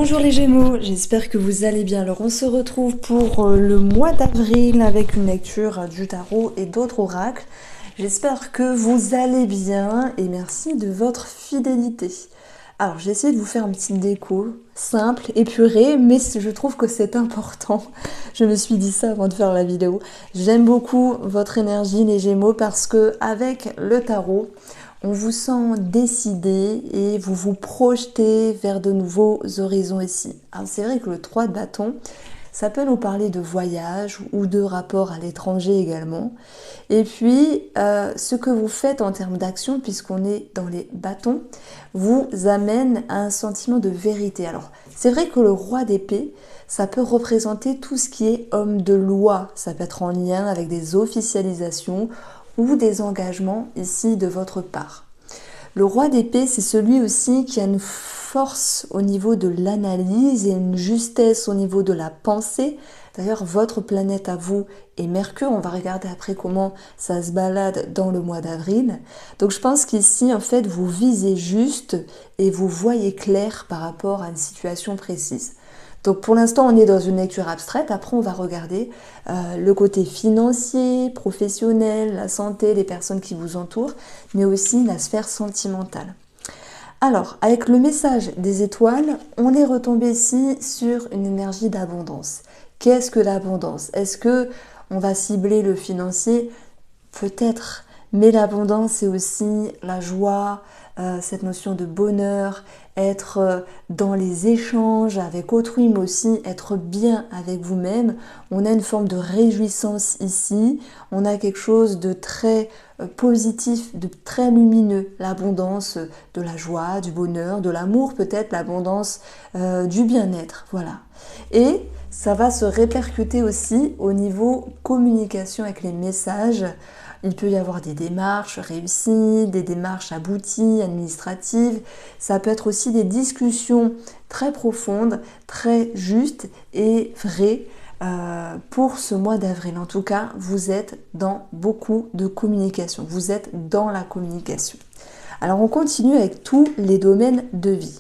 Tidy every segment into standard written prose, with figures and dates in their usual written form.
Bonjour les Gémeaux, j'espère que vous allez bien. Alors on se retrouve pour le mois d'avril avec une lecture du tarot et d'autres oracles. J'espère que vous allez bien et merci de votre fidélité. Alors j'ai essayé de vous faire une petite déco simple, épurée, mais je trouve que c'est important. Je me suis dit ça avant de faire la vidéo. J'aime beaucoup votre énergie les Gémeaux parce que avec le tarot, on vous sent décidé et vous vous projetez vers de nouveaux horizons ici. Alors c'est vrai que le 3 de bâton, ça peut nous parler de voyage ou de rapport à l'étranger également. Et puis, ce que vous faites en termes d'action, puisqu'on est dans les bâtons, vous amène à un sentiment de vérité. Alors, c'est vrai que le roi d'épée, ça peut représenter tout ce qui est homme de loi. Ça peut être en lien avec des officialisations ou des engagements ici de votre part. Le roi d'épée, c'est celui aussi qui a une force au niveau de l'analyse et une justesse au niveau de la pensée. D'ailleurs, votre planète à vous est Mercure. On va regarder après comment ça se balade dans le mois d'avril. Donc, je pense qu'ici, en fait, vous visez juste et vous voyez clair par rapport à une situation précise. Donc pour l'instant, on est dans une lecture abstraite. Après, on va regarder le côté financier, professionnel, la santé, les personnes qui vous entourent, mais aussi la sphère sentimentale. Alors, avec le message des étoiles, on est retombé ici sur une énergie d'abondance. Qu'est-ce que l'abondance? Est-ce que on va cibler le financier? Peut-être, mais l'abondance, c'est aussi la joie, cette notion de bonheur, être dans les échanges avec autrui, mais aussi être bien avec vous-même. On a une forme de réjouissance ici, on a quelque chose de très positif, de très lumineux, l'abondance de la joie, du bonheur, de l'amour peut-être, l'abondance du bien-être, voilà. Et ça va se répercuter aussi au niveau communication avec les messages. Il peut y avoir des démarches réussies, des démarches abouties, administratives. Ça peut être aussi des discussions très profondes, très justes et vraies pour ce mois d'avril. En tout cas, vous êtes dans beaucoup de communication. Vous êtes dans la communication. Alors, on continue avec tous les domaines de vie.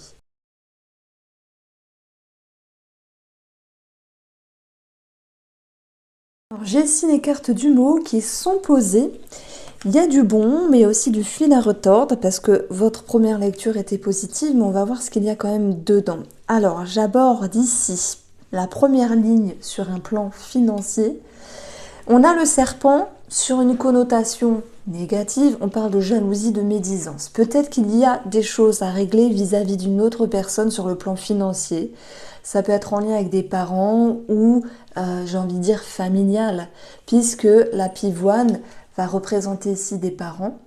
J'ai ici les cartes du mot qui sont posées. Il y a du bon, mais aussi du fil à retordre, parce que votre première lecture était positive, mais on va voir ce qu'il y a quand même dedans. Alors, j'aborde ici la première ligne sur un plan financier. On a le serpent sur une connotation négative, on parle de jalousie, de médisance. Peut-être qu'il y a des choses à régler vis-à-vis d'une autre personne sur le plan financier. Ça peut être en lien avec des parents ou, j'ai envie de dire, familial, puisque la pivoine va représenter ici des parents.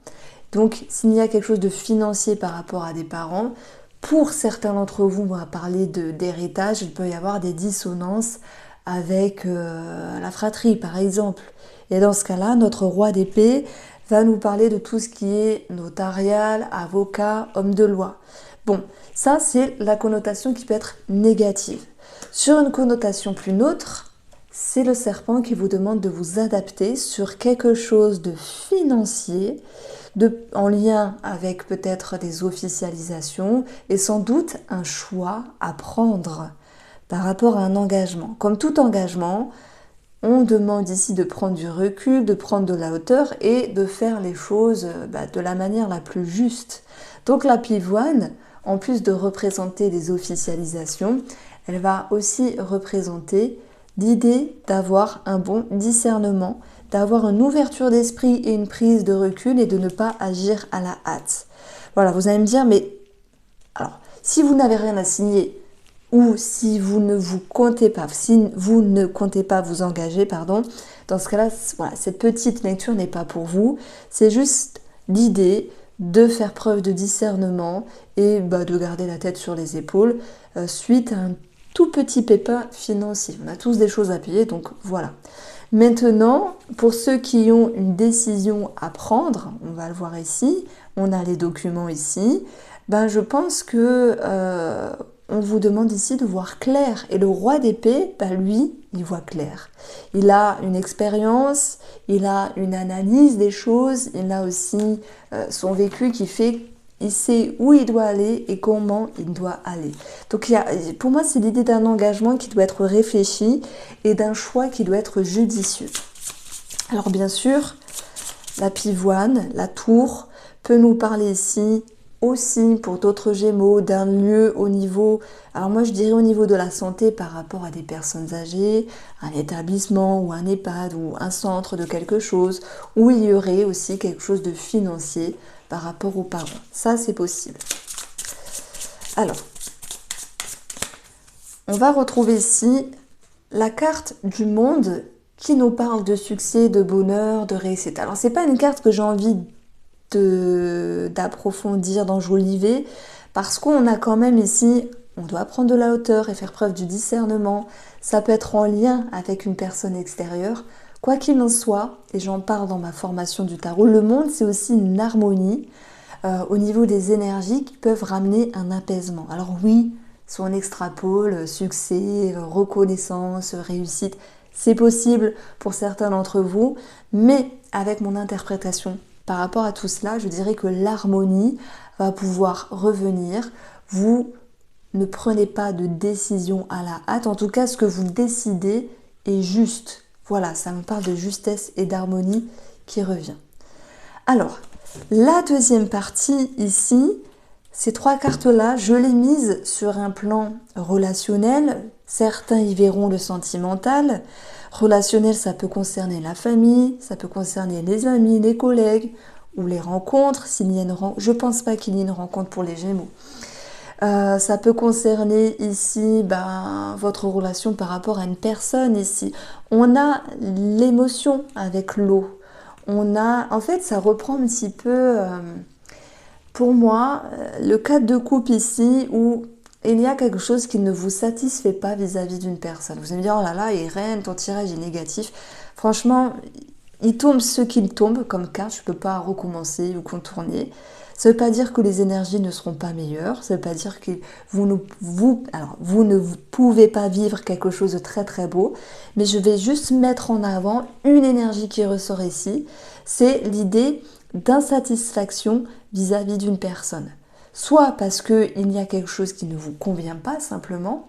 Donc, s'il y a quelque chose de financier par rapport à des parents, pour certains d'entre vous, on va parler d'héritage, il peut y avoir des dissonances avec la fratrie, par exemple. Et dans ce cas-là, notre roi d'épée va nous parler de tout ce qui est notarial, avocat, homme de loi. Bon, ça c'est la connotation qui peut être négative. Sur une connotation plus neutre, c'est le serpent qui vous demande de vous adapter sur quelque chose de financier, en lien avec peut-être des officialisations et sans doute un choix à prendre par rapport à un engagement. Comme tout engagement, on demande ici de prendre du recul, de prendre de la hauteur et de faire les choses de la manière la plus juste. Donc la pivoine, en plus de représenter des officialisations, elle va aussi représenter l'idée d'avoir un bon discernement, d'avoir une ouverture d'esprit et une prise de recul et de ne pas agir à la hâte. Voilà, vous allez me dire, mais alors, si vous n'avez rien à signer, ou si vous ne comptez pas vous engager, dans ce cas-là, voilà, cette petite lecture n'est pas pour vous. C'est juste l'idée de faire preuve de discernement et de garder la tête sur les épaules suite à un tout petit pépin financier. On a tous des choses à payer, donc voilà. Maintenant, pour ceux qui ont une décision à prendre, on va le voir ici, on a les documents ici, je pense que on vous demande ici de voir clair. Et le roi d'épée, lui, il voit clair. Il a une expérience, il a une analyse des choses, il a aussi son vécu qui fait il sait où il doit aller et comment il doit aller. Donc pour moi, c'est l'idée d'un engagement qui doit être réfléchi et d'un choix qui doit être judicieux. Alors bien sûr, la pivoine, la tour, peut nous parler ici aussi pour d'autres Gémeaux d'un lieu au niveau, alors moi je dirais au niveau de la santé par rapport à des personnes âgées, un établissement ou un EHPAD ou un centre de quelque chose, où il y aurait aussi quelque chose de financier par rapport aux parents. Ça c'est possible. Alors, on va retrouver ici la carte du monde qui nous parle de succès, de bonheur, de réussite. Alors c'est pas une carte que j'ai envie d'approfondir, d'enjoliver, parce qu'on a quand même ici, on doit prendre de la hauteur et faire preuve du discernement. Ça peut être en lien avec une personne extérieure. Quoi qu'il en soit, et j'en parle dans ma formation du tarot, le monde c'est aussi une harmonie au niveau des énergies qui peuvent ramener un apaisement. Alors oui, si on extrapole, succès, reconnaissance, réussite, c'est possible pour certains d'entre vous, mais avec mon interprétation par rapport à tout cela, je dirais que l'harmonie va pouvoir revenir. Vous ne prenez pas de décision à la hâte. En tout cas, ce que vous décidez est juste. Voilà, ça me parle de justesse et d'harmonie qui revient. Alors, la deuxième partie ici, ces trois cartes-là, je les mise sur un plan relationnel. Certains y verront le sentimental. Relationnel, ça peut concerner la famille, ça peut concerner les amis, les collègues ou les rencontres. Je ne pense pas qu'il y ait une rencontre pour les Gémeaux. Ça peut concerner ici votre relation par rapport à une personne ici. On a l'émotion avec l'eau. En fait, ça reprend un petit peu, pour moi, le cadre de couple ici où il y a quelque chose qui ne vous satisfait pas vis-à-vis d'une personne. Vous allez me dire, oh là là, Irène, ton tirage est négatif. Franchement, il tombe ce qu'il tombe comme carte, je ne peux pas recommencer ou contourner. Ça ne veut pas dire que les énergies ne seront pas meilleures, ça ne veut pas dire que vous ne pouvez pas vivre quelque chose de très très beau, mais je vais juste mettre en avant une énergie qui ressort ici, c'est l'idée d'insatisfaction vis-à-vis d'une personne. Soit parce qu'il y a quelque chose qui ne vous convient pas simplement,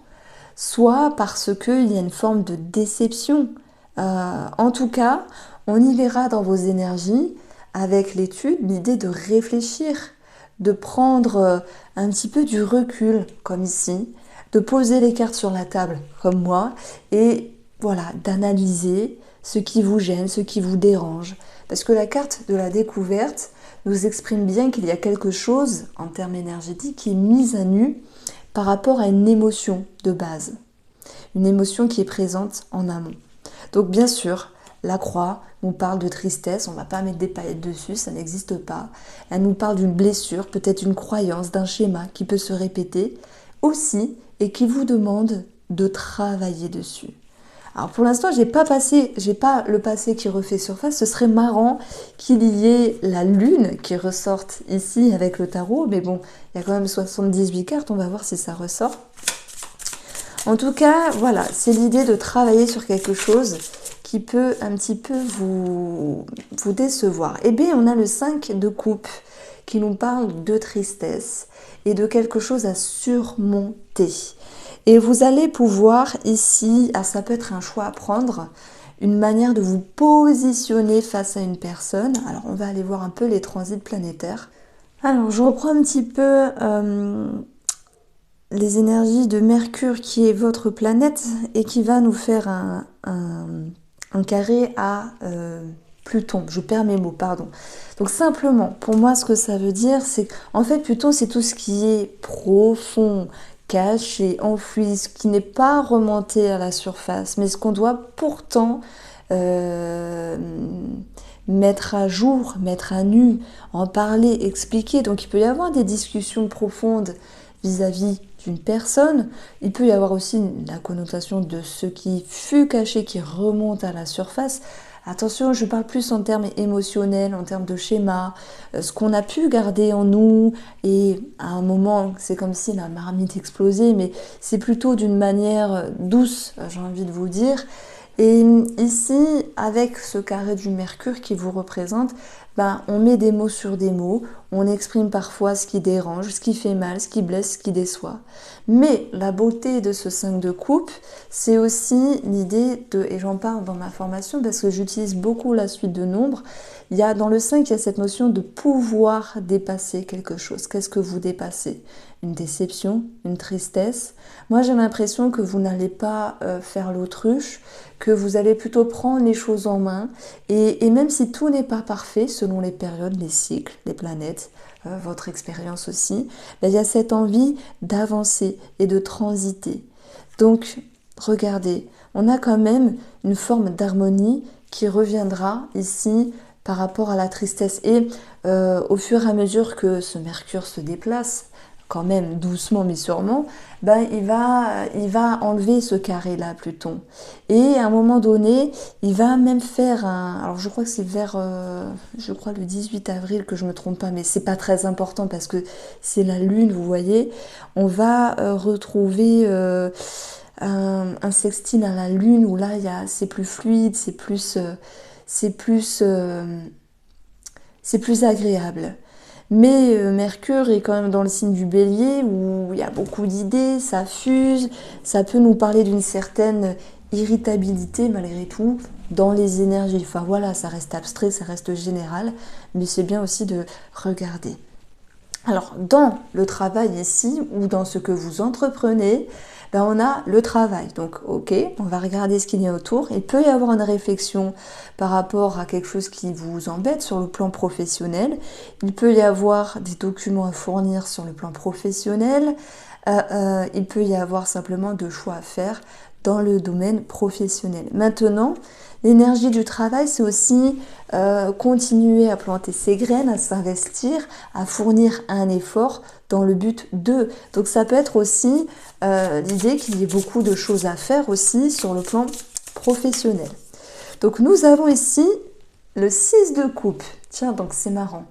soit parce qu'il y a une forme de déception. En tout cas, on y verra dans vos énergies, avec l'étude, l'idée de réfléchir, de prendre un petit peu du recul, comme ici, de poser les cartes sur la table, comme moi, et voilà, d'analyser ce qui vous gêne, ce qui vous dérange. Parce que la carte de la découverte nous exprime bien qu'il y a quelque chose, en termes énergétiques, qui est mise à nu par rapport à une émotion de base. Une émotion qui est présente en amont. Donc bien sûr, la croix nous parle de tristesse, on ne va pas mettre des paillettes dessus, ça n'existe pas. Elle nous parle d'une blessure, peut-être une croyance, d'un schéma qui peut se répéter aussi et qui vous demande de travailler dessus. Alors pour l'instant, j'ai pas le passé qui refait surface. Ce serait marrant qu'il y ait la lune qui ressorte ici avec le tarot. Mais bon, il y a quand même 78 cartes. On va voir si ça ressort. En tout cas, voilà, c'est l'idée de travailler sur quelque chose qui peut un petit peu vous décevoir. Eh bien, on a le 5 de coupe qui nous parle de tristesse et de quelque chose à surmonter. Et vous allez pouvoir ici, ça peut être un choix à prendre, une manière de vous positionner face à une personne. Alors on va aller voir un peu les transits planétaires. Alors je reprends un petit peu les énergies de Mercure qui est votre planète et qui va nous faire un carré à Pluton. Je perds mes mots, pardon. Donc simplement, pour moi ce que ça veut dire, c'est qu'en fait Pluton c'est tout ce qui est profond, caché, enfoui, ce qui n'est pas remonté à la surface, mais ce qu'on doit pourtant mettre à jour, mettre à nu, en parler, expliquer. Donc il peut y avoir des discussions profondes vis-à-vis d'une personne. Il peut y avoir aussi la connotation de ce qui fut caché, qui remonte à la surface. Attention, je parle plus en termes émotionnels, en termes de schéma, ce qu'on a pu garder en nous, et à un moment, c'est comme si la marmite explosait, mais c'est plutôt d'une manière douce, j'ai envie de vous dire. Et ici, avec ce carré du Mercure qui vous représente, on met des mots sur des mots, on exprime parfois ce qui dérange, ce qui fait mal, ce qui blesse, ce qui déçoit. Mais la beauté de ce 5 de coupe, c'est aussi l'idée de, et j'en parle dans ma formation parce que j'utilise beaucoup la suite de nombres, dans le 5, il y a cette notion de pouvoir dépasser quelque chose. Qu'est-ce que vous dépassez? Une déception, une tristesse. Moi, j'ai l'impression que vous n'allez pas faire l'autruche, que vous allez plutôt prendre les choses en main. Et même si tout n'est pas parfait, selon les périodes, les cycles, les planètes, votre expérience aussi, il y a cette envie d'avancer et de transiter. Donc, regardez, on a quand même une forme d'harmonie qui reviendra ici par rapport à la tristesse. Et au fur et à mesure que ce Mercure se déplace, quand même doucement mais sûrement, il va enlever ce carré-là, Pluton. Et à un moment donné, il va même faire alors je crois que c'est vers, le 18 avril, que je ne me trompe pas, mais c'est pas très important parce que c'est la Lune, vous voyez. On va retrouver un sextile à la Lune où là, c'est plus fluide, c'est plus agréable. Mais Mercure est quand même dans le signe du Bélier où il y a beaucoup d'idées, ça fuse, ça peut nous parler d'une certaine irritabilité malgré tout dans les énergies. Enfin voilà, ça reste abstrait, ça reste général, mais c'est bien aussi de regarder. Alors dans le travail ici ou dans ce que vous entreprenez, on a le travail. Donc ok, on va regarder ce qu'il y a autour. Il peut y avoir une réflexion par rapport à quelque chose qui vous embête sur le plan professionnel. Il peut y avoir des documents à fournir sur le plan professionnel. Il peut y avoir simplement de choix à faire dans le domaine professionnel. Maintenant, l'énergie du travail, c'est aussi continuer à planter ses graines, à s'investir, à fournir un effort dans le but de. Donc ça peut être aussi l'idée qu'il y ait beaucoup de choses à faire aussi sur le plan professionnel. Donc nous avons ici le 6 de coupe. Tiens, donc c'est marrant.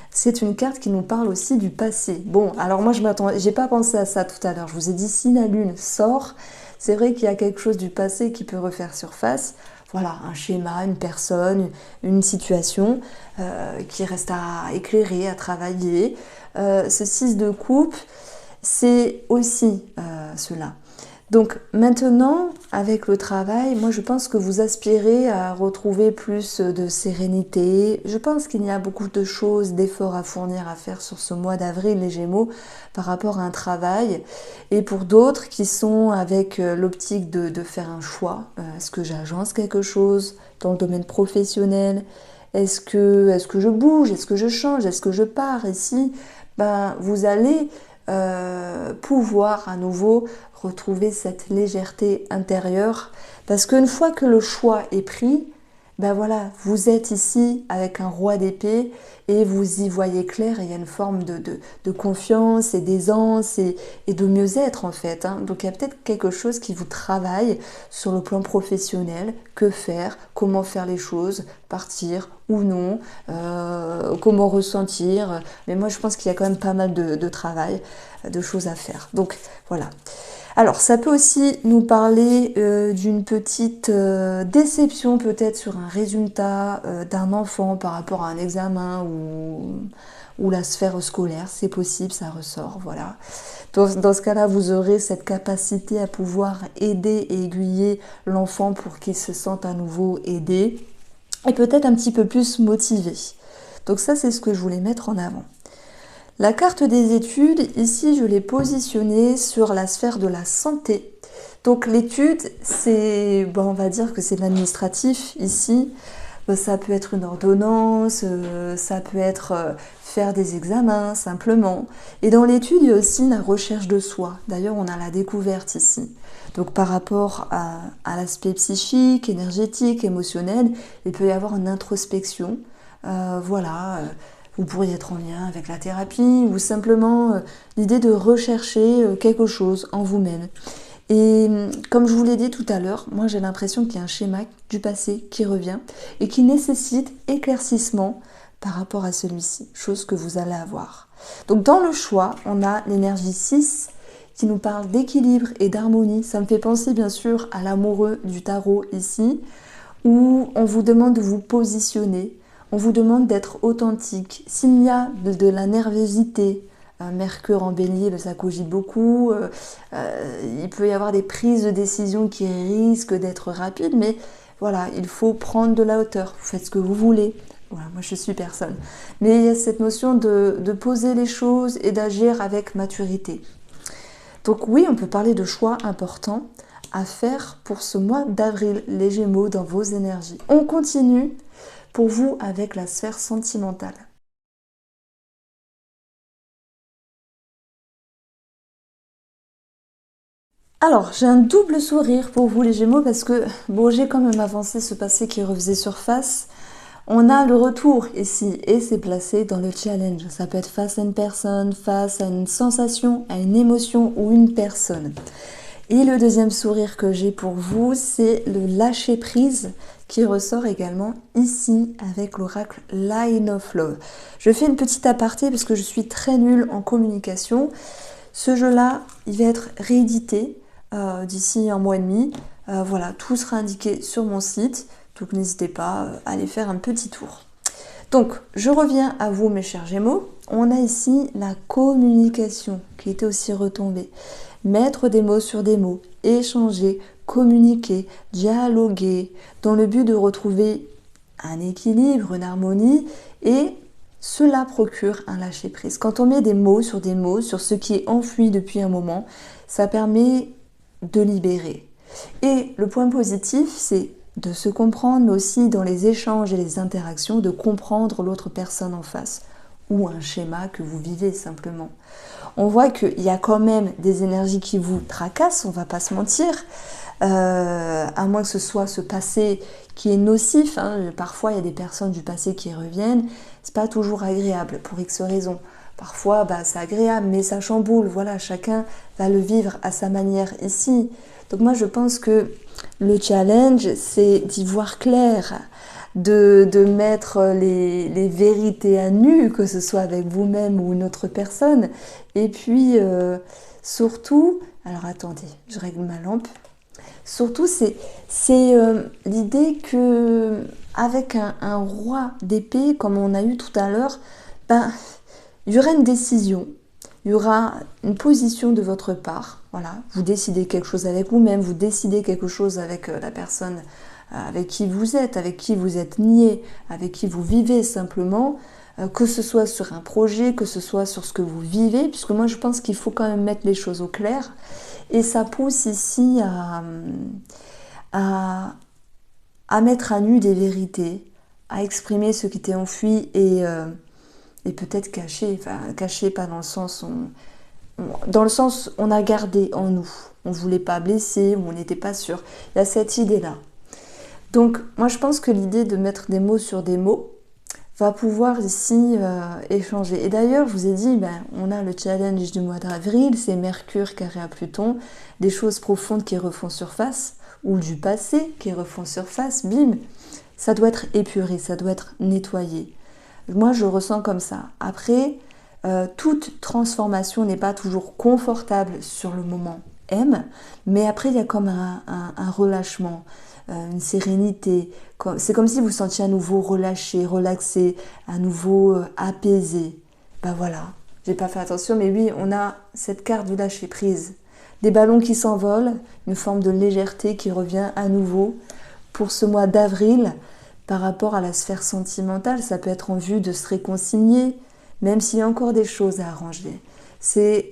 C'est une carte qui nous parle aussi du passé. Bon, alors moi j'ai pas pensé à ça tout à l'heure. Je vous ai dit si la Lune sort, c'est vrai qu'il y a quelque chose du passé qui peut refaire surface. Voilà, un schéma, une personne, une situation qui reste à éclairer, à travailler. Ce 6 de coupe, c'est aussi cela. Donc maintenant, avec le travail, moi je pense que vous aspirez à retrouver plus de sérénité. Je pense qu'il y a beaucoup de choses, d'efforts à fournir, à faire sur ce mois d'avril, les Gémeaux, par rapport à un travail. Et pour d'autres qui sont avec l'optique de faire un choix, est-ce que j'agence quelque chose dans le domaine professionnel? Est-ce que je bouge? Est-ce que je change? Est-ce que je pars ici? Vous allez pouvoir à nouveau retrouver cette légèreté intérieure parce qu'une fois que le choix est pris, voilà, vous êtes ici avec un roi d'épée et vous y voyez clair et il y a une forme de confiance et d'aisance et de mieux-être en fait. Donc il y a peut-être quelque chose qui vous travaille sur le plan professionnel, que faire, comment faire les choses, partir ou non, comment ressentir. Mais moi je pense qu'il y a quand même pas mal de travail, de choses à faire. Donc voilà. Alors, ça peut aussi nous parler d'une petite déception peut-être sur un résultat d'un enfant par rapport à un examen ou la sphère scolaire. C'est possible, ça ressort, voilà. Dans ce cas-là, vous aurez cette capacité à pouvoir aider et aiguiller l'enfant pour qu'il se sente à nouveau aidé et peut-être un petit peu plus motivé. Donc ça, c'est ce que je voulais mettre en avant. La carte des études, ici, je l'ai positionnée sur la sphère de la santé. Donc l'étude, c'est, on va dire que c'est de l'administratif ici. Ça peut être une ordonnance, ça peut être faire des examens simplement. Et dans l'étude, il y a aussi la recherche de soi. D'ailleurs, on a la découverte ici. Donc par rapport à l'aspect psychique, énergétique, émotionnel, il peut y avoir une introspection. Vous pourriez être en lien avec la thérapie ou simplement l'idée de rechercher quelque chose en vous-même. Et comme je vous l'ai dit tout à l'heure, moi j'ai l'impression qu'il y a un schéma du passé qui revient et qui nécessite éclaircissement par rapport à celui-ci, chose que vous allez avoir. Donc dans le choix, on a l'énergie 6 qui nous parle d'équilibre et d'harmonie. Ça me fait penser bien sûr à l'amoureux du tarot ici, où on vous demande de vous positionner On vous demande d'être authentique. S'il y a de la nervosité, Mercure en bélier, ça cogite beaucoup, il peut y avoir des prises de décision qui risquent d'être rapides, mais voilà, il faut prendre de la hauteur, vous faites ce que vous voulez. Voilà, moi je suis personne. Mais il y a cette notion de poser les choses et d'agir avec maturité. Donc oui, on peut parler de choix importants à faire pour ce mois d'avril, les Gémeaux, dans vos énergies. On continue pour vous avec la sphère sentimentale. Alors, j'ai un double sourire pour vous les Gémeaux parce que, bon, j'ai quand même avancé ce passé qui refaisait surface. On a le retour ici et c'est placé dans le challenge. Ça peut être face à une personne, face à une sensation, à une émotion ou une personne. Et le deuxième sourire que j'ai pour vous, c'est le lâcher prise qui ressort également ici avec l'oracle Line of Love. Je fais une petite aparté parce que je suis très nulle en communication. Ce jeu-là, il va être réédité d'ici un mois et demi. Voilà, tout sera indiqué sur mon site, donc n'hésitez pas à aller faire un petit tour. Donc, je reviens à vous mes chers Gémeaux. On a ici la communication qui était aussi retombée. Mettre des mots sur des mots, échanger, communiquer, dialoguer, dans le but de retrouver un équilibre, une harmonie, et cela procure un lâcher-prise. Quand on met des mots, sur ce qui est enfoui depuis un moment, ça permet de libérer. Et le point positif, c'est de se comprendre, mais aussi dans les échanges et les interactions, de comprendre l'autre personne en face, ou un schéma que vous vivez simplement. On voit qu'il y a quand même des énergies qui vous tracassent, on va pas se mentir, à moins que ce soit ce passé qui est nocif, hein. Parfois il y a des personnes du passé qui reviennent, c'est pas toujours agréable pour X raisons. Parfois c'est agréable mais ça chamboule, voilà, chacun va le vivre à sa manière ici. Donc moi je pense que le challenge c'est d'y voir clair, de mettre les vérités à nu, que ce soit avec vous-même ou une autre personne. Et puis surtout, alors attendez, je règle ma lampe. Surtout, c'est l'idée que avec un roi d'épée, comme on a eu tout à l'heure, il y aura une décision, il y aura une position de votre part. Voilà, vous décidez quelque chose avec vous-même, vous décidez quelque chose avec la personne avec qui vous êtes nié, avec qui vous vivez simplement, que ce soit sur un projet, que ce soit sur ce que vous vivez, puisque moi je pense qu'il faut quand même mettre les choses au clair. Et ça pousse ici à mettre à nu des vérités, à exprimer ce qui était enfoui et peut-être caché, enfin caché pas dans le sens on a gardé en nous, on ne voulait pas blesser, on n'était pas sûr. Il y a cette idée-là. Donc moi je pense que l'idée de mettre des mots sur des mots va pouvoir ici échanger. Et d'ailleurs, je vous ai dit, on a le challenge du mois d'avril, c'est Mercure carré à Pluton, des choses profondes qui refont surface, ou du passé qui refont surface, bim, ça doit être épuré, ça doit être nettoyé. Moi, je ressens comme ça. Après, toute transformation n'est pas toujours confortable sur le moment M, mais après, il y a comme un relâchement, une sérénité. C'est comme si vous sentiez à nouveau relâché, relaxé, à nouveau apaisé. Voilà, j'ai pas fait attention, mais oui, on a cette carte du lâcher prise. Des ballons qui s'envolent, une forme de légèreté qui revient à nouveau pour ce mois d'avril. Par rapport à la sphère sentimentale, ça peut être en vue de se réconcilier, même s'il y a encore des choses à arranger. C'est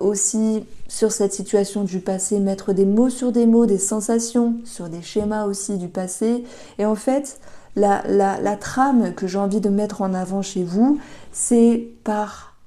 aussi sur cette situation du passé, mettre des mots sur des mots, des sensations, sur des schémas aussi du passé. Et en fait, la trame que j'ai envie de mettre en avant chez vous, c'est par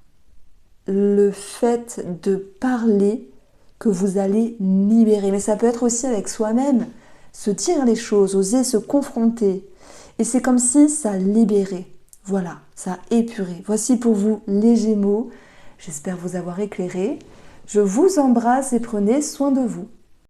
le fait de parler que vous allez libérer. Mais ça peut être aussi avec soi-même, se dire les choses, oser se confronter. Et c'est comme si ça libérait. Voilà, ça épuré. Voici pour vous les Gémeaux. J'espère vous avoir éclairé. Je vous embrasse et prenez soin de vous.